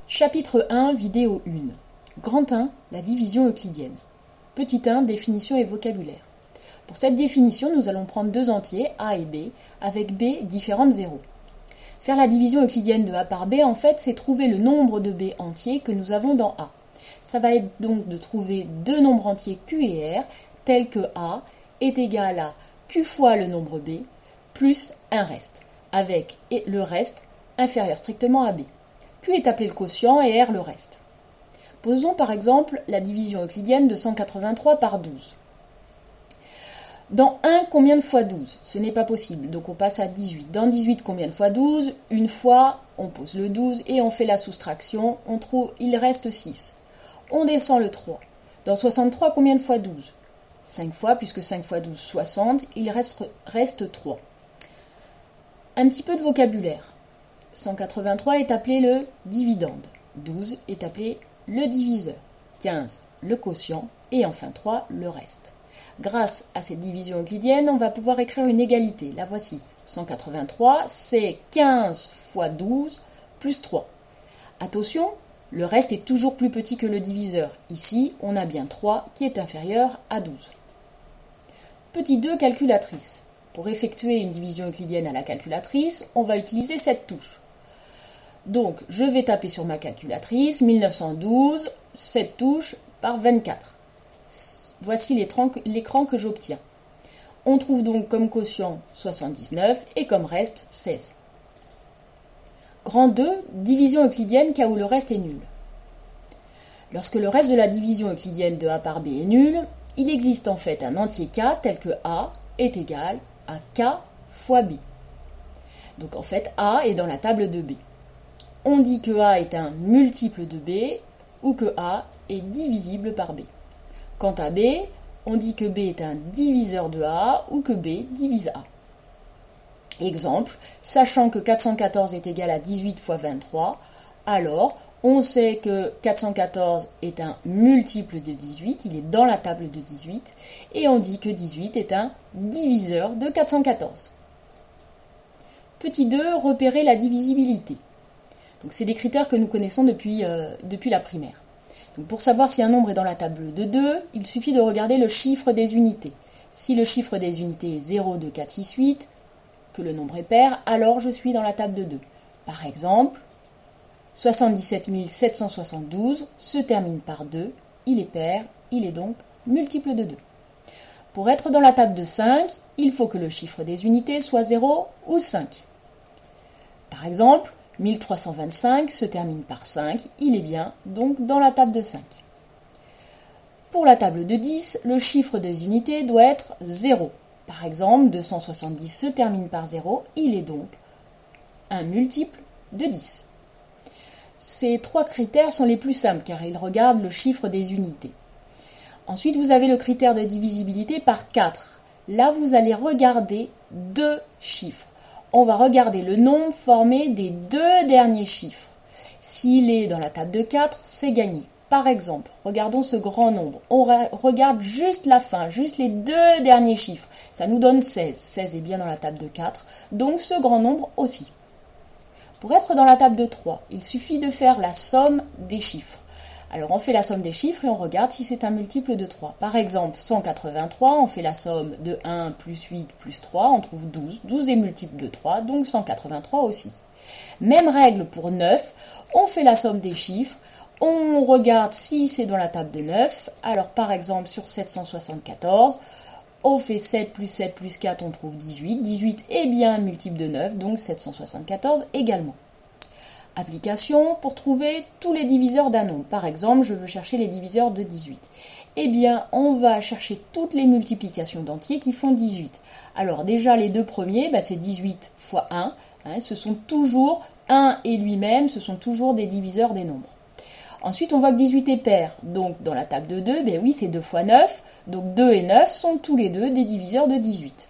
Chapitre 1, vidéo 1. Grand 1, la division euclidienne. Petit 1, définition et vocabulaire. Pour cette définition, nous allons prendre deux entiers, A et B, avec B différents de 0. Faire la division euclidienne de A par B, en fait, c'est trouver le nombre de B entiers que nous avons dans A. Ça va être donc de trouver deux nombres entiers Q et R, tels que A est égal à Q fois le nombre B, plus un reste, avec le reste inférieur strictement à B. Q est appelé le quotient et R le reste. Posons par exemple la division euclidienne de 183 par 12. Dans 1, combien de fois 12? Ce n'est pas possible, donc on passe à 18. Dans 18, combien de fois 12? Une fois, on pose le 12 et on fait la soustraction, il reste 6. On descend le 3. Dans 63, combien de fois 12? 5 fois, puisque 5 fois 12, 60, il reste 3. Un petit peu de vocabulaire. 183 est appelé le dividende, 12 est appelé le diviseur, 15 le quotient et enfin 3 le reste. Grâce à cette division euclidienne, on va pouvoir écrire une égalité. La voici. 183, c'est 15 fois 12 plus 3. Attention, le reste est toujours plus petit que le diviseur. Ici, on a bien 3 qui est inférieur à 12. Petit 2, calculatrice. Pour effectuer une division euclidienne à la calculatrice, on va utiliser cette touche. Donc, je vais taper sur ma calculatrice 1912, cette touche par 24. Voici l'écran que j'obtiens. On trouve donc comme quotient 79 et comme reste 16. Grand 2, division euclidienne cas où le reste est nul. Lorsque le reste de la division euclidienne de A par B est nul, il existe en fait un entier K tel que A est égal à K fois B. Donc en fait, A est dans la table de B. On dit que A est un multiple de B ou que A est divisible par B. Quant à B, on dit que B est un diviseur de A ou que B divise A. Exemple, sachant que 414 est égal à 18 fois 23, alors on sait que 414 est un multiple de 18, il est dans la table de 18, et on dit que 18 est un diviseur de 414. Petit 2, repérer la divisibilité. Donc, c'est des critères que nous connaissons depuis la primaire. Donc, pour savoir si un nombre est dans la table de 2, il suffit de regarder le chiffre des unités. Si le chiffre des unités est 0, 2, 4, 6, 8, que le nombre est pair, alors je suis dans la table de 2. Par exemple, 77 772 se termine par 2, il est pair, il est donc multiple de 2. Pour être dans la table de 5, il faut que le chiffre des unités soit 0 ou 5. Par exemple, 1325 se termine par 5, il est bien donc dans la table de 5. Pour la table de 10, le chiffre des unités doit être 0. Par exemple, 270 se termine par 0, il est donc un multiple de 10. Ces trois critères sont les plus simples car ils regardent le chiffre des unités. Ensuite, vous avez le critère de divisibilité par 4. Là, vous allez regarder deux chiffres. On va regarder le nombre formé des deux derniers chiffres. S'il est dans la table de 4, c'est gagné. Par exemple, regardons ce grand nombre. On regarde juste la fin, juste les deux derniers chiffres. Ça nous donne 16. 16 est bien dans la table de 4, donc ce grand nombre aussi. Pour être dans la table de 3, il suffit de faire la somme des chiffres. Alors on fait la somme des chiffres et on regarde si c'est un multiple de 3. Par exemple, 183, on fait la somme de 1 plus 8 plus 3, on trouve 12. 12 est multiple de 3, donc 183 aussi. Même règle pour 9, on fait la somme des chiffres, on regarde si c'est dans la table de 9. Alors par exemple, sur 774, on fait 7 plus 4, on trouve 18. 18 est bien un multiple de 9, donc 774 également. Application pour trouver tous les diviseurs d'un nombre. Par exemple, je veux chercher les diviseurs de 18. Eh bien, on va chercher toutes les multiplications d'entiers qui font 18. Alors déjà, les deux premiers, c'est 18 fois 1. Ce sont toujours 1 et lui-même, ce sont toujours des diviseurs des nombres. Ensuite, on voit que 18 est pair. Donc, dans la table de 2, oui, c'est 2 fois 9. Donc, 2 et 9 sont tous les deux des diviseurs de 18.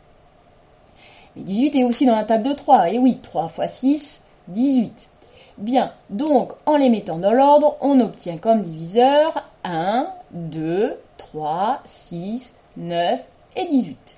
Mais 18 est aussi dans la table de 3. Et oui, 3 fois 6, 18. Bien, donc en les mettant dans l'ordre, on obtient comme diviseur 1, 2, 3, 6, 9 et 18.